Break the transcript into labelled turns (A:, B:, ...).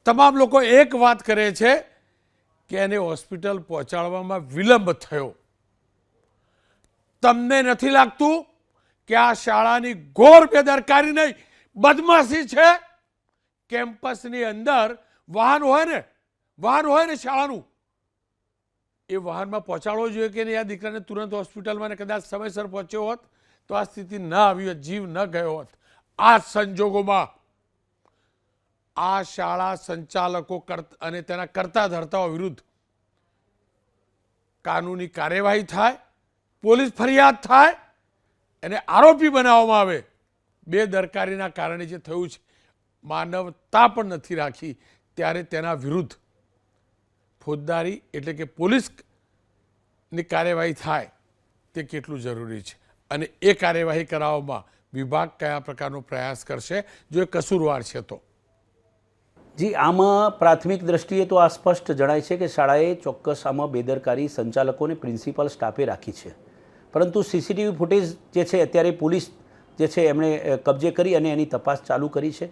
A: તમામ લોકો એક વાત કરે છે કે એને હોસ્પિટલ પહોંચાડવામાં વિલંબ થયો. તમને નથી લાગતું કે આ શાળાની ઘોર બેદરકારી નહીં, બદમાશી છે? કેમ્પસની અંદર વાહન હોય ને શાળાનું, એ વાહનમાં પહોંચાડવો જોઈએ કે નહીં? આ દીકરાને તુરંત હોસ્પિટલમાં ને કદાચ સમયસર પહોંચ્યો હોત તો આ સ્થિતિ ન આવી હોત, જીવ ન ગયો હોત. આ સંજોગોમાં આ શાળા સંચાલકો અને તેના કરતા ધર્તાઓ વિરુદ્ધ કાનૂની કાર્યવાહી થાય, પોલીસ ફરિયાદ થાય અને આરોપી બનાવવામાં આવે. બેદરકારીના કારણે જે થયું છે, માનવતા પણ નથી રાખી, ત્યારે તેના વિરુદ્ધ ફોજદારી એટલે કે પોલીસની કાર્યવાહી થાય તે કેટલું જરૂરી છે અને એ કાર્યવાહી કરાવવામાં વિભાગ કયા પ્રકારનો પ્રયાસ કરશે જો એ કસૂરવાર છે તો?
B: જી, આમાં પ્રાથમિક દ્રષ્ટિએ તો આ સ્પષ્ટ જણાય છે કે શાળાએ ચોક્કસ આમાં બેદરકારી સંચાલકોને પ્રિન્સિપાલ સ્ટાફે રાખી છે. પરંતુ સીસીટીવી ફૂટેજ જે છે અત્યારે પોલીસ જે છે એમણે કબજે કરી અને એની તપાસ ચાલુ કરી છે.